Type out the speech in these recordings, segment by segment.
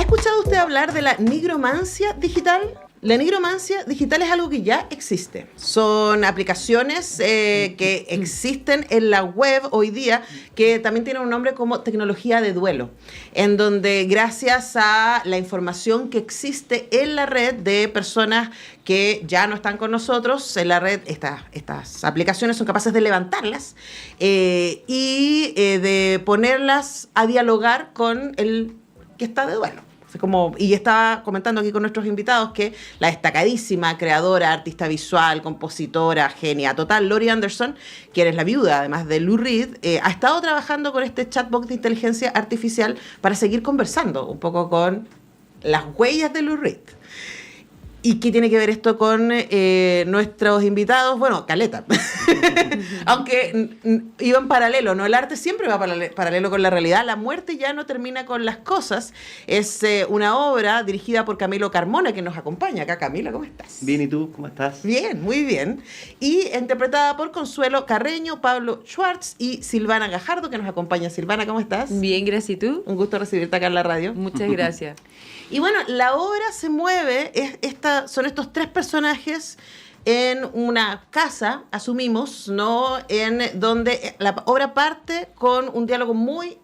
¿Ha escuchado usted hablar de la nigromancia digital? La nigromancia digital es algo que ya existe. Son aplicaciones que existen en la web hoy día, que también tienen un nombre como tecnología de duelo, en donde gracias a la información que existe en la red de personas que ya no están con nosotros, en la red estas aplicaciones son capaces de levantarlas y de ponerlas a dialogar con el que está de duelo. Y estaba comentando aquí con nuestros invitados que la destacadísima creadora, artista visual, compositora, genia total, Laurie Anderson, quien es la viuda además de Lou Reed, ha estado trabajando con este chatbot de inteligencia artificial para seguir conversando un poco con las huellas de Lou Reed. ¿Y qué tiene que ver esto con nuestros invitados? Bueno, caleta. Aunque iba en paralelo, ¿no? El arte siempre va paralelo con la realidad. La muerte ya no termina con las cosas. Es una obra dirigida por Camilo Carmona, que nos acompaña acá. Camilo, ¿cómo estás? Bien, ¿y tú? ¿Cómo estás? Bien, muy bien. Y interpretada por Consuelo Carreño, Pablo Schwartz y Silvana Gajardo, que nos acompaña. Silvana, ¿cómo estás? Bien, gracias. ¿Y tú? Un gusto recibirte acá en la radio. Muchas gracias. Y bueno, la obra se mueve, son estos tres personajes en una casa, asumimos, ¿no? En donde la obra parte con un diálogo muy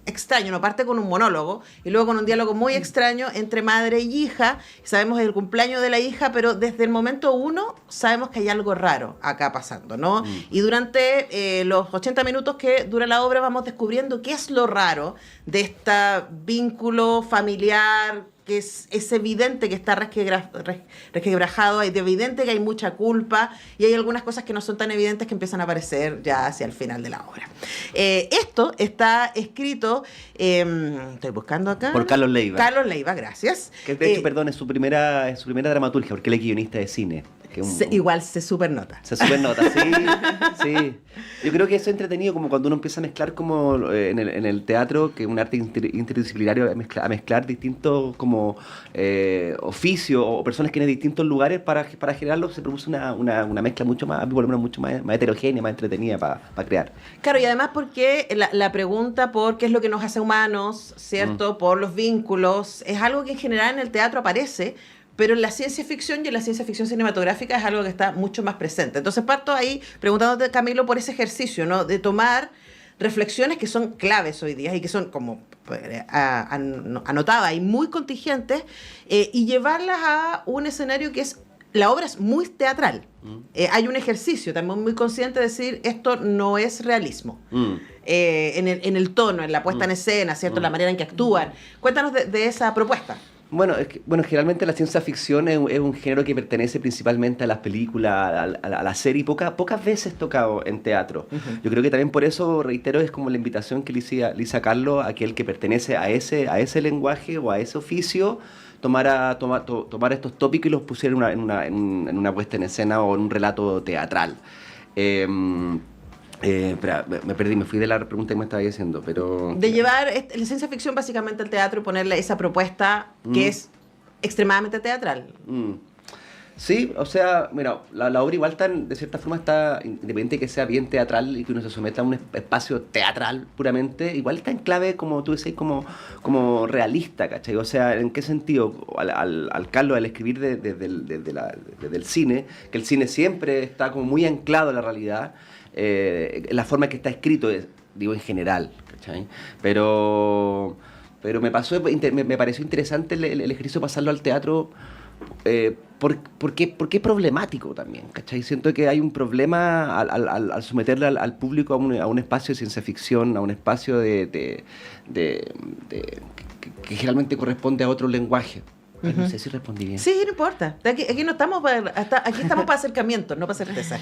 extraño, no parte con un monólogo y luego con un diálogo muy extraño entre madre y hija. Sabemos el cumpleaños de la hija, pero desde el momento uno sabemos que hay algo raro acá pasando, ¿no? Y durante los 80 minutos que dura la obra vamos descubriendo qué es lo raro de este vínculo familiar, que es evidente que está resquebrajado, es evidente que hay mucha culpa y hay algunas cosas que no son tan evidentes que empiezan a aparecer ya hacia el final de la obra. Esto está escrito, estoy buscando acá. Por Carlos Leiva. Carlos Leiva, gracias. Que de hecho, perdón, es su primera dramaturgia, porque él es guionista de cine. Igual se supernota. Se supernota, sí, sí. Yo creo que eso es entretenido, como cuando uno empieza a mezclar como en el teatro, que es un arte interdisciplinario, a mezclar distintos como oficios o personas que en distintos lugares para generarlo, se produce una mezcla mucho más heterogénea, más entretenida para crear. Claro, y además porque la pregunta por qué es lo que nos hace humanos, ¿cierto? Por los vínculos, es algo que en general en el teatro aparece, pero en la ciencia ficción y en la ciencia ficción cinematográfica es algo que está mucho más presente. Entonces parto ahí preguntándote, Camilo, por ese ejercicio, ¿no? De tomar reflexiones que son claves hoy día y que son como anotadas y muy contingentes y llevarlas a un escenario que es, la obra es muy teatral. Hay un ejercicio también muy consciente de decir, esto no es realismo. En el tono, en la puesta en escena, ¿cierto? La manera en que actúan. Cuéntanos de esa propuesta. Bueno, generalmente la ciencia ficción es un género que pertenece principalmente a las películas, a la serie, pocas veces tocado en teatro. Yo creo que también por eso, reitero, es como la invitación que le hice a Carlos, aquel que pertenece a ese lenguaje o a ese oficio, tomar estos tópicos y los pusiera en una puesta en escena o en un relato teatral. Espera, me perdí, me fui de la pregunta que me estaba diciendo, pero... De llevar la ciencia ficción básicamente al teatro y ponerle esa propuesta que es extremadamente teatral. Sí, o sea, mira, la obra igual de cierta forma está, independiente de que sea bien teatral y que uno se someta a un espacio teatral puramente, igual está en clave, como tú decís, como realista, ¿cachai? O sea, ¿en qué sentido? Al Carlos, al escribir desde el cine, que el cine siempre está como muy anclado a la realidad, la forma que está escrito, digo en general, ¿cachai? Pero me pareció interesante el ejercicio de pasarlo al teatro, porque es problemático también, ¿cachai? Siento que hay un problema al someterle al público a un espacio de ciencia ficción, a un espacio que generalmente corresponde a otro lenguaje. No sé si respondí bien. Sí, no importa. Aquí no estamos aquí estamos para acercamientos, no para certeza.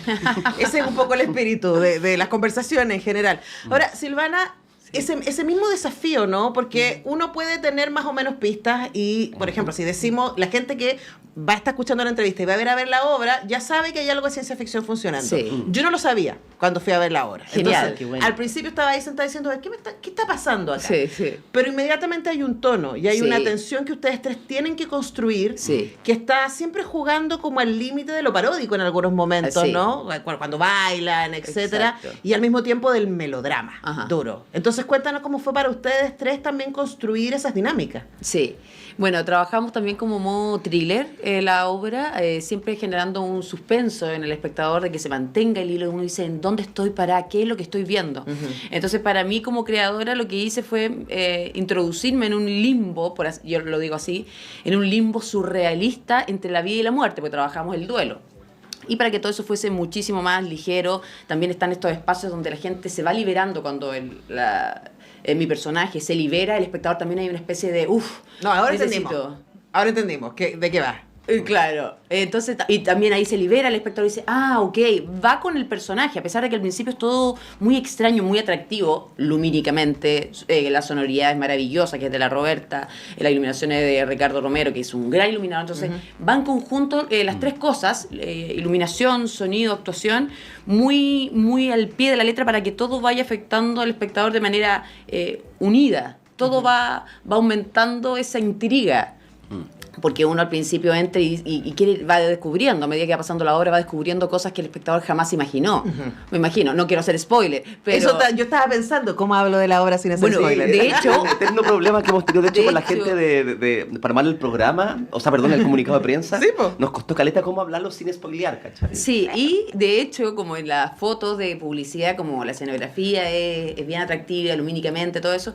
Ese es un poco el espíritu de las conversaciones en general. Ahora, Silvana, ese mismo desafío, ¿no? Porque uno puede tener más o menos pistas y, por ejemplo, si decimos, la gente que va a estar escuchando la entrevista y va a ver la obra, ya sabe que hay algo de ciencia ficción funcionando. Sí. Yo no lo sabía cuando fui a ver la obra. Genial. Entonces, bueno, al principio estaba ahí sentada diciendo, ¿qué está pasando acá? Sí, sí. Pero inmediatamente hay un tono y hay una tensión que ustedes tres tienen que construir, que está siempre jugando como al límite de lo paródico en algunos momentos, ¿no? Cuando bailan, etcétera. Exacto. Y al mismo tiempo del melodrama duro. Entonces, Entonces cuéntanos cómo fue para ustedes tres también construir esas dinámicas. Sí, bueno, trabajamos también como modo thriller la obra, siempre generando un suspenso en el espectador de que se mantenga el hilo, uno dice, ¿en dónde estoy para qué es lo que estoy viendo? Entonces, para mí como creadora lo que hice fue introducirme en un limbo, yo lo digo así, en un limbo surrealista entre la vida y la muerte, porque trabajamos el duelo. Y para que todo eso fuese muchísimo más ligero, también están estos espacios donde la gente se va liberando cuando mi personaje se libera, el espectador también hay una especie de No, ahora entendimos. Ahora entendimos. ¿De qué va? Claro, entonces, y también ahí se libera el espectador y dice, ok, va con el personaje, a pesar de que al principio es todo muy extraño, muy atractivo, lumínicamente, la sonoridad es maravillosa, que es de la Roberta, la iluminación es de Ricardo Romero, que es un gran iluminador, entonces van conjunto las tres cosas, iluminación, sonido, actuación, muy, muy al pie de la letra para que todo vaya afectando al espectador de manera unida, todo va aumentando esa intriga. Porque uno al principio entra y va descubriendo, a medida que va pasando la obra, va descubriendo cosas que el espectador jamás imaginó. Me imagino, no quiero hacer spoiler, pero... Yo estaba pensando, ¿cómo hablo de la obra sin hacer spoiler? De hecho... El eterno problema que hemos tenido, de hecho, con la gente para armar el programa, el comunicado de prensa, sí, nos costó caleta cómo hablarlo sin spoilear, ¿cachai? Sí, y de hecho, como en las fotos de publicidad, como la escenografía es bien atractiva, lumínicamente, todo eso,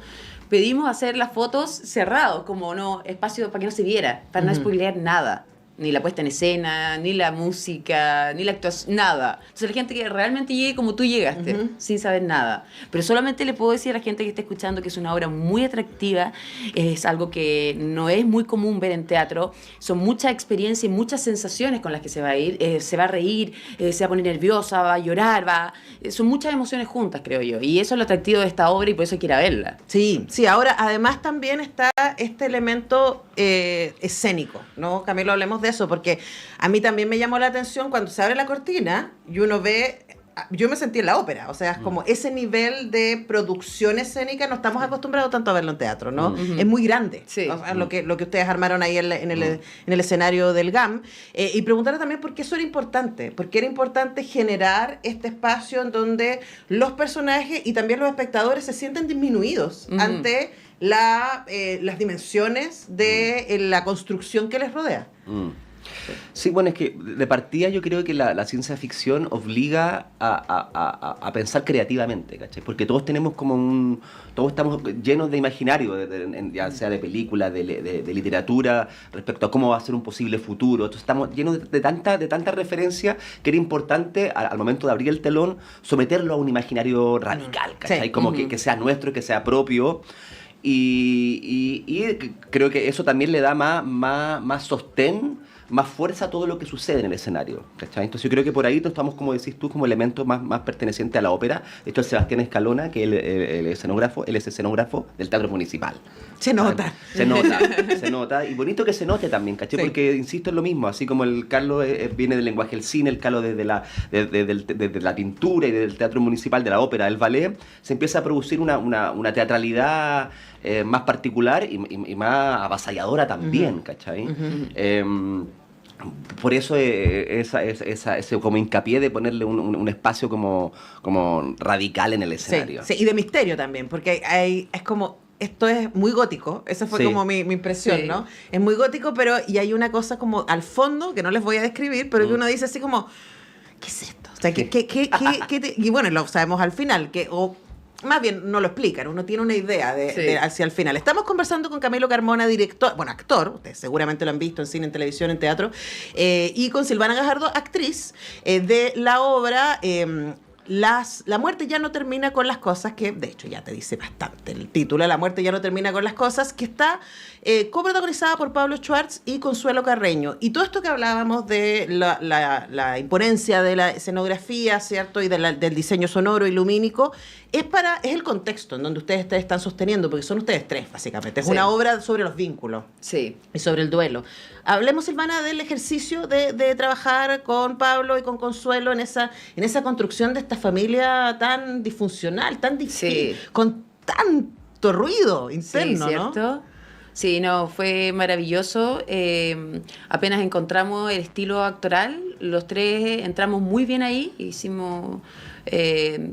pedimos hacer las fotos cerrados, como espacio para que no se viera, para no spoilear nada. Ni la puesta en escena, ni la música, ni la actuación, nada. Entonces la gente que realmente llegue como tú llegaste, sin saber nada. Pero solamente le puedo decir a la gente que está escuchando que es una obra muy atractiva, es algo que no es muy común ver en teatro, son muchas experiencias y muchas sensaciones con las que se va a ir, se va a reír, se va a poner nerviosa, va a llorar, son muchas emociones juntas, creo yo. Y eso es lo atractivo de esta obra y por eso hay que ir a verla. Sí, ahora además también está este elemento escénico, ¿no? Camilo, hablemos de eso, porque a mí también me llamó la atención cuando se abre la cortina y uno ve, yo me sentí en la ópera, o sea, es como ese nivel de producción escénica, no estamos acostumbrados tanto a verlo en teatro, ¿no? Es muy grande, sí. O sea, lo que ustedes armaron ahí en el escenario del GAM, y preguntarle también por qué eso era importante, porque era importante generar este espacio en donde los personajes y también los espectadores se sienten disminuidos ante las dimensiones de la construcción que les rodea. Sí, bueno, es que de partida yo creo que la ciencia ficción obliga a pensar creativamente, ¿cachai? Porque todos tenemos todos estamos llenos de imaginario, ya sea de películas, de literatura, respecto a cómo va a ser un posible futuro. Entonces estamos llenos de tanta referencia que era importante al momento de abrir el telón someterlo a un imaginario radical, ¿cachai? Sí. Como que sea nuestro, que sea propio. Y creo que eso también le da más sostén, más fuerza a todo lo que sucede en el escenario, ¿cachai? Entonces yo creo que por ahí estamos, como decís tú, como elemento más perteneciente a la ópera. Esto es Sebastián Escalona, que él es escenógrafo del Teatro Municipal. Se nota. Se nota. Y bonito que se note también, ¿cachai? Sí. Porque, insisto, es lo mismo. Así como el Carlos viene del lenguaje del cine, el Carlos desde la pintura y del Teatro Municipal, de la ópera, del ballet, se empieza a producir una teatralidad más particular y más avasalladora también, ¿cachai? Por eso ese como hincapié de ponerle un espacio como radical en el escenario. Sí, y de misterio también, porque es como, esto es muy gótico, esa fue como mi impresión, Sí. ¿no? Es muy gótico, y hay una cosa como al fondo, que no les voy a describir, pero que uno dice así como, ¿qué es esto? O sea, y bueno, lo sabemos al final, más bien no lo explican, uno tiene una idea de hacia el final. Estamos conversando con Camilo Carmona, actor, ustedes seguramente lo han visto en cine, en televisión, en teatro, y con Silvana Gajardo, actriz de la obra La muerte ya no termina con las cosas, que de hecho ya te dice bastante el título, La muerte ya no termina con las cosas, que está coprotagonizada por Pablo Schwartz y Consuelo Carreño. Y todo esto que hablábamos de la imponencia de la escenografía, ¿cierto? Y del diseño sonoro y lumínico, es el contexto en donde ustedes están sosteniendo, porque son ustedes tres, básicamente. Es una obra sobre los vínculos. Sí. Y sobre el duelo. Hablemos, Silvana, del ejercicio de trabajar con Pablo y con Consuelo en esa construcción de esta familia tan disfuncional, tan difícil, con tanto ruido interno, sí, ¿cierto? ¿no? Sí, no, fue maravilloso. Apenas encontramos el estilo actoral, los tres entramos muy bien ahí,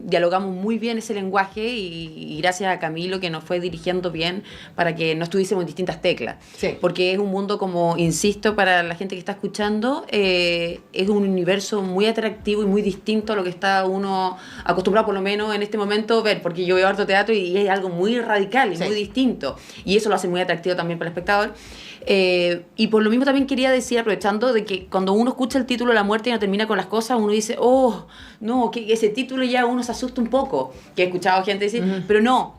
dialogamos muy bien ese lenguaje y gracias a Camilo que nos fue dirigiendo bien para que no estuviésemos en distintas teclas. Sí. Porque es un mundo, como insisto, para la gente que está escuchando, es un universo muy atractivo y muy distinto a lo que está uno acostumbrado, por lo menos en este momento, ver, porque yo veo harto teatro y es algo muy radical y Sí. muy distinto. Y eso lo hace muy atractivo también para el espectador. Y por lo mismo también quería decir, aprovechando de que cuando uno escucha el título La muerte y no termina con las cosas, uno dice, oh, no, que ese título ya uno se asusta un poco, que he escuchado gente decir, pero no,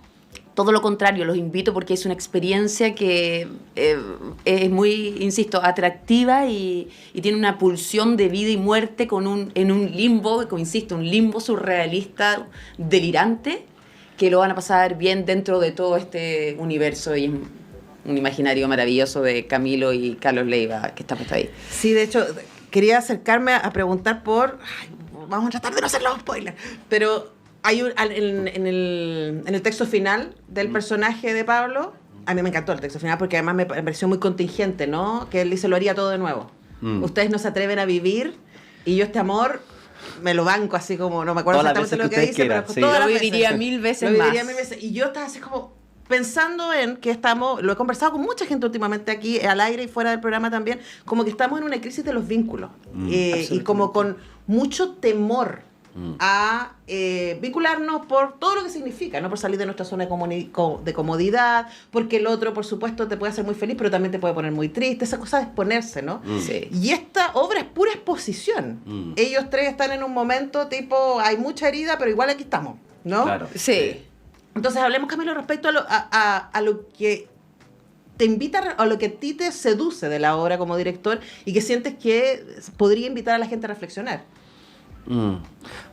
todo lo contrario, los invito porque es una experiencia que es muy, insisto, atractiva y tiene una pulsión de vida y muerte en un limbo, como insisto, un limbo surrealista, delirante, que lo van a pasar bien dentro de todo este universo y un imaginario maravilloso de Camilo y Carlos Leiva que está puesto ahí. Sí, de hecho, quería acercarme a preguntar por... Ay, vamos a tratar de no hacer los spoilers, pero hay en el texto final del personaje de Pablo, a mí me encantó el texto final porque además me pareció muy contingente, ¿no? Que él dice, lo haría todo de nuevo. Ustedes no se atreven a vivir y yo este amor... me lo banco así como, no me acuerdo Todas las exactamente veces lo que que dice, usted pero quiera, todas Lo las viviría veces. 1000 veces Lo más. viviría 1000 veces. Y yo estaba así como pensando en que estamos, lo he conversado con mucha gente últimamente aquí, al aire y fuera del programa también, como que estamos en una crisis de los vínculos. Y como con mucho temor a vincularnos por todo lo que significa, no por salir de nuestra zona de comodidad, porque el otro, por supuesto, te puede hacer muy feliz, pero también te puede poner muy triste, esa cosa de exponerse, ¿no? Sí. Y esta obra es pura exposición. Ellos tres están en un momento tipo, hay mucha herida, pero igual aquí estamos, ¿no? Claro. Sí. Entonces hablemos, Camilo, respecto a lo que te invita, a lo que a ti te seduce de la obra como director y que sientes que podría invitar a la gente a reflexionar.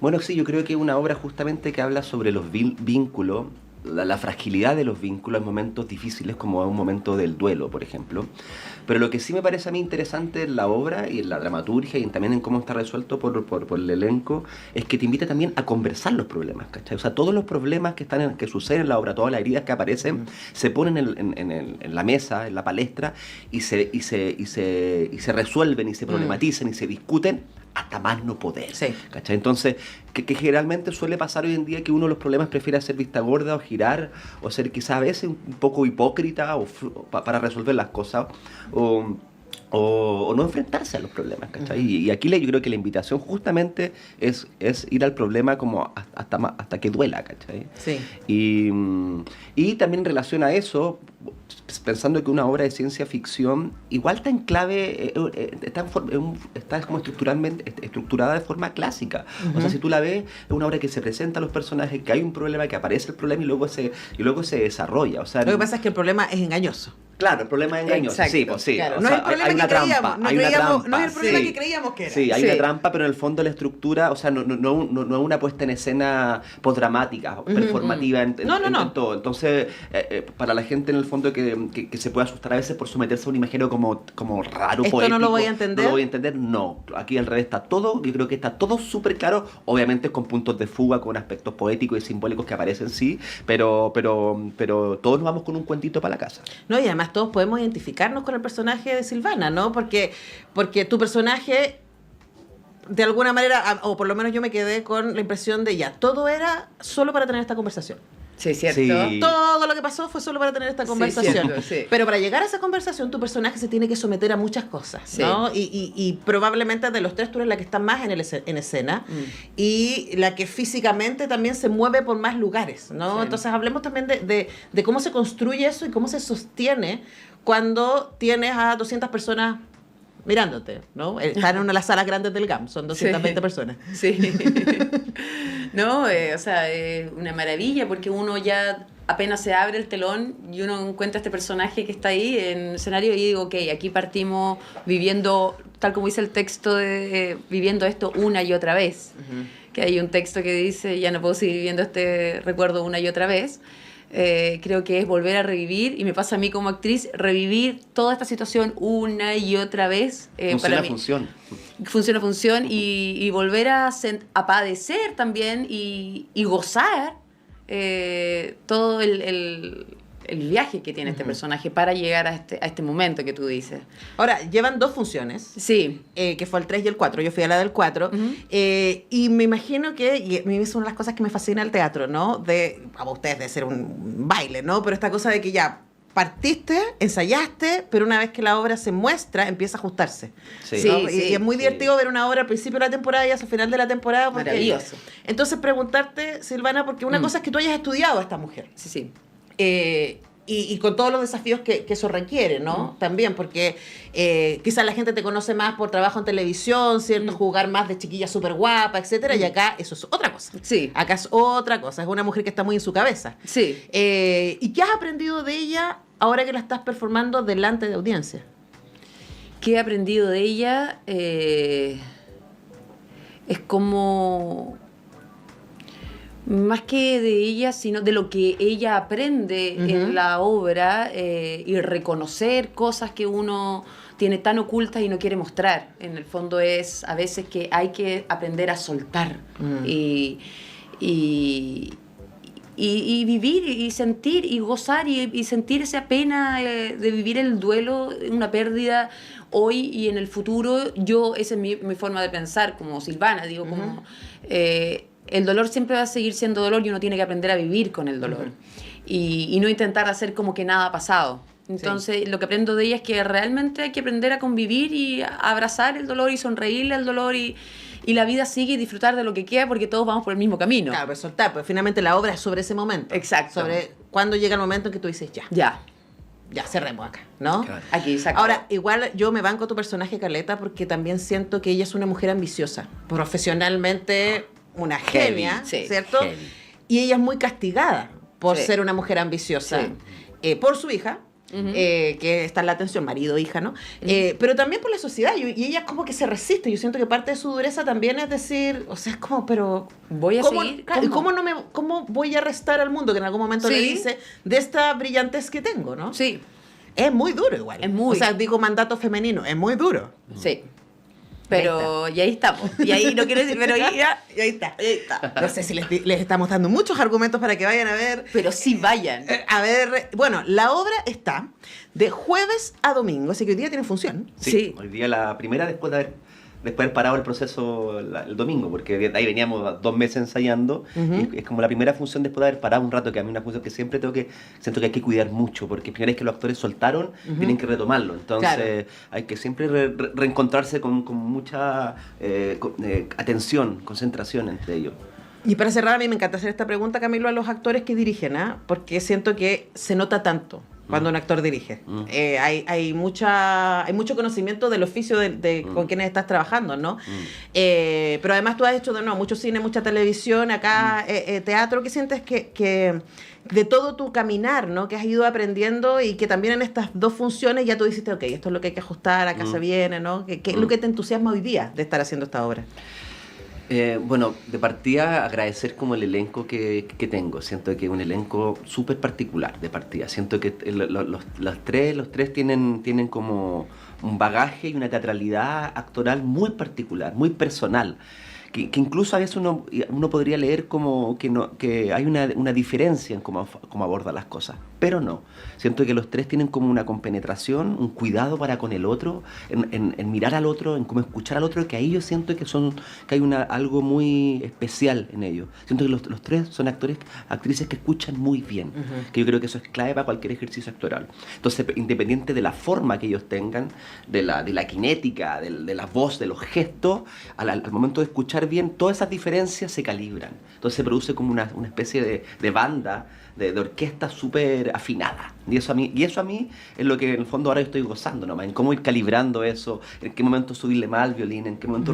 Bueno, sí, yo creo que es una obra justamente que habla sobre los vínculos, la fragilidad de los vínculos en momentos difíciles como un momento del duelo, por ejemplo. Pero lo que sí me parece a mí interesante en la obra y en la dramaturgia y también en cómo está resuelto por el elenco es que te invita también a conversar los problemas, ¿cachai? O sea, todos los problemas que suceden en la obra, todas las heridas que aparecen, se ponen en la mesa, en la palestra y se resuelven y se problematizan y se discuten hasta más no poder, Sí. ¿cachai? Entonces, que generalmente suele pasar hoy en día que uno de los problemas prefiere hacer vista gorda o girar o ser quizás a veces un poco hipócrita para resolver las cosas o no enfrentarse a los problemas, ¿cachai? Y aquí yo creo que la invitación justamente es ir al problema como hasta que duela, ¿cachai? Sí. Y también en relación a eso, pensando que una obra de ciencia ficción igual está en clave, está como estructurada de forma clásica. O sea, si tú la ves, es una obra que se presenta a los personajes, que hay un problema, que aparece el problema y luego se desarrolla. O sea, Lo que pasa es que el problema es engañoso. Claro, el problema es engañoso. Exacto, Sí, pues sí. claro. O No sea, es el problema hay que una creíamos, trampa. no Hay una creíamos, trampa. no es el problema Sí. que creíamos que era. Sí, hay Sí. una trampa, pero en el fondo la estructura, o sea, no es una puesta en escena postdramática, performativa en todo. Entonces, para la gente en el fondo que se puede asustar a veces por someterse a un imaginario como raro, ¿Esto poético. no lo voy a entender? No lo voy a entender, no. Aquí al revés está todo, yo creo que está todo súper claro, obviamente con puntos de fuga, con aspectos poéticos y simbólicos que aparecen, sí, pero todos nos vamos con un cuentito para la casa. No, y además todos podemos identificarnos con el personaje de Silvana, ¿no? Porque tu personaje, de alguna manera, o por lo menos yo me quedé con la impresión de ya, todo era solo para tener esta conversación. Sí, cierto. Sí. Todo lo que pasó fue solo para tener esta conversación. cierto, sí. Pero para llegar a esa conversación, tu personaje se tiene que someter a muchas cosas, Sí. ¿no? Y probablemente de los tres tú eres la que está más en escena y la que físicamente también se mueve por más lugares, ¿no? Sí. Entonces hablemos también de cómo se construye eso y cómo se sostiene cuando tienes a 200 personas mirándote, ¿no? Están en una de las salas grandes del GAM, son 220 Sí. personas. Sí. No, o sea, es una maravilla porque uno ya apenas se abre el telón y uno encuentra este personaje que está ahí en el escenario y digo, ok, aquí partimos viviendo, tal como dice el texto, viviendo esto una y otra vez. Que hay un texto que dice, ya no puedo seguir viviendo este recuerdo una y otra vez. Creo que es volver a revivir, y me pasa a mí como actriz, revivir toda esta situación una y otra vez. Para mí. Funciona, y volver a padecer también y gozar todo el el viaje que tiene este personaje para llegar a este momento que tú dices. Ahora, llevan 2 funciones. Sí. Que fue el 3 y el 4. Yo fui a la del 4. Y me imagino que, y a mí es una de las cosas que me fascina el teatro, ¿no? A ustedes de ser un baile, ¿no? Pero esta cosa de que ya partiste, ensayaste, pero una vez que la obra se muestra, empieza a ajustarse. Sí. Sí, ¿no? sí. Y es muy divertido ver una obra al principio de la temporada y hasta el final de la temporada. Maravilloso. Entonces, preguntarte, Silvana, porque una cosa es que tú hayas estudiado a esta mujer. Sí, sí. Y con todos los desafíos que eso requiere, ¿no? También, porque quizás la gente te conoce más por trabajo en televisión, ¿cierto? Jugar más de chiquilla súper guapa, etcétera, y acá eso es otra cosa. Sí. Acá es otra cosa, es una mujer que está muy en su cabeza. Sí. ¿Y qué has aprendido de ella ahora que la estás performando delante de audiencia? ¿Qué he aprendido de ella? Es como... Más que de ella, sino de lo que ella aprende en la obra y reconocer cosas que uno tiene tan ocultas y no quiere mostrar. En el fondo es a veces que hay que aprender a soltar y vivir y sentir y gozar y sentir esa pena de vivir el duelo, una pérdida hoy y en el futuro. Esa es mi forma de pensar como Silvana, digo, como... el dolor siempre va a seguir siendo dolor y uno tiene que aprender a vivir con el dolor y no intentar hacer como que nada ha pasado. Entonces, lo que aprendo de ella es que realmente hay que aprender a convivir y a abrazar el dolor y sonreírle al dolor y la vida sigue y disfrutar de lo que queda porque todos vamos por el mismo camino. Claro, pues soltar, pues finalmente la obra es sobre ese momento. Exacto. Sobre cuando llega el momento en que tú dices, ya cerremos acá, ¿no? Claro. Aquí, exacto. Ahora, igual yo me banco tu personaje, Caleta, porque también siento que ella es una mujer ambiciosa. Profesionalmente, una genia, sí, ¿cierto? heavy. Y ella es muy castigada por Sí. ser una mujer ambiciosa. Por su hija, que está en la atención, marido, hija, ¿no? Pero también por la sociedad. Y ella como que se resiste. Yo siento que parte de su dureza también es decir, o sea, es como, pero... Voy a ¿cómo, seguir. claro, ¿y ¿Cómo? cómo voy a restar al mundo? Que en algún momento le Sí. dice, de esta brillantez que tengo, ¿no? Sí, Es muy duro igual. Es muy. O sea, digo mandato femenino, es muy duro. sí. Pero y ahí estamos. Y ahí no quiero decir, pero Y ahí está. No sé si les estamos dando muchos argumentos para que vayan a ver. Pero sí vayan. A ver, bueno, la obra está de jueves a domingo, así que hoy día tiene función. Sí. Hoy día la primera después de haber parado el proceso el domingo, porque de ahí veníamos 2 meses ensayando, y es como la primera función después de haber parado un rato, que a mí es una función que siempre siento que hay que cuidar mucho, porque primera vez que los actores soltaron, tienen que retomarlo, entonces Claro. hay que siempre reencontrarse con mucha atención, concentración entre ellos. Y para cerrar, a mí me encanta hacer esta pregunta, Camilo, a los actores que dirigen, ¿ah? Porque siento que se nota tanto cuando un actor dirige. Hay mucho conocimiento del oficio con quienes estás trabajando, ¿no? Pero además tú has hecho mucho cine, mucha televisión, acá teatro. ¿Qué sientes que de todo tu caminar, ¿no? Que has ido aprendiendo y que también en estas 2 funciones ya tú dijiste, ok, esto es lo que hay que ajustar, acá se viene, ¿no? ¿Qué es lo que te entusiasma hoy día de estar haciendo esta obra? Bueno, de partida agradecer como el elenco que tengo. Siento que es un elenco súper particular de partida. Siento que los tres tienen como un bagaje y una teatralidad actoral muy particular, muy personal. Que incluso a veces uno podría leer como que hay una diferencia en cómo aborda las cosas, pero no. Siento que los tres tienen como una compenetración, un cuidado para con el otro, en mirar al otro, en cómo escuchar al otro, que ahí yo siento que hay algo muy especial en ellos. Siento que los tres son actrices que escuchan muy bien, que yo creo que eso es clave para cualquier ejercicio actoral. Entonces, independiente de la forma que ellos tengan, de la kinética, de la voz, de los gestos, al momento de escuchar bien, todas esas diferencias se calibran. Entonces se produce como una especie de banda, de orquesta súper afinada. Y eso a mí es lo que en el fondo ahora estoy gozando nomás, en cómo ir calibrando eso, en qué momento subirle más al violín, en qué momento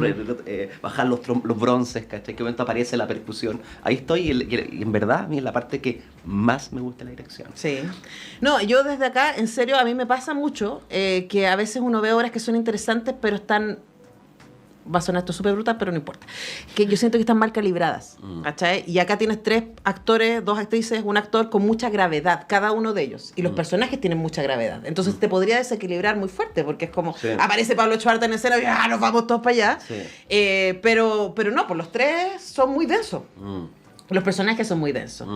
bajar los bronces, ¿cachai? En qué momento aparece la percusión. Ahí estoy y en verdad a mí es la parte que más me gusta de la dirección. Sí. No, yo desde acá, en serio, a mí me pasa mucho que a veces uno ve obras que son interesantes, pero están... Va a sonar esto súper brutal, pero no importa. Que yo siento que están mal calibradas, ¿cachai? Y acá tienes 3 actores, 2 actrices, un actor con mucha gravedad, cada uno de ellos. Y los personajes tienen mucha gravedad. Entonces te podría desequilibrar muy fuerte, porque es como, aparece Pablo Schwartz en escena y nos vamos todos para allá. Sí. Pero no, pues los 3 son muy densos. Los personajes son muy densos.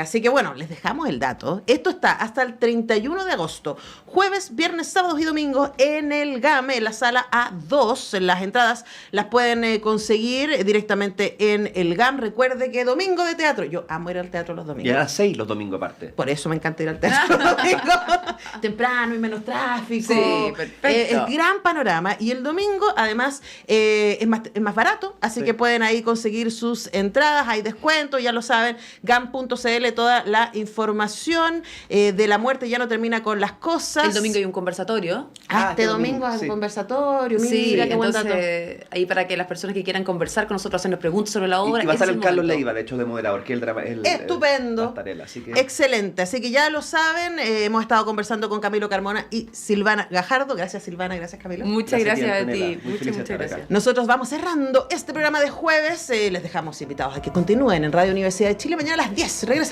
Así que bueno, les dejamos el dato. Esto está hasta el 31 de agosto. Jueves, viernes, sábados y domingos en el GAME, en la sala A2. Las entradas las pueden conseguir directamente en el GAM. Recuerde que domingo de teatro. Yo amo ir al teatro los domingos. Y a las 6 los domingos aparte. Por eso me encanta ir al teatro los domingos. Temprano y menos tráfico. Sí, perfecto. Es gran panorama. Y el domingo, además, es más barato. Así que pueden ahí conseguir sus entradas. Hay descuento, ya lo saben, gam.cl, toda la información de la muerte ya no termina con las cosas. El domingo hay un conversatorio. Este domingo hay un conversatorio, mira qué buen dato. Entonces, ahí para que las personas que quieran conversar con nosotros, hacernos preguntas sobre la obra. Y va a estar ese el es Carlos momento. Leiva, de hecho, de moderador, que es el drama. Estupendo. Va a estar él, así que... Excelente, así que ya lo saben, hemos estado conversando con Camilo Carmona y Silvana Gajardo. Gracias Silvana, gracias Camilo. Muchas gracias a Antonella. ti. Muy feliz de Muchas estar acá. gracias. Nosotros vamos cerrando este programa de jueves, les dejamos invitados a que continúen en Radio Universidad de Chile. Mañana a las 10 regresamos.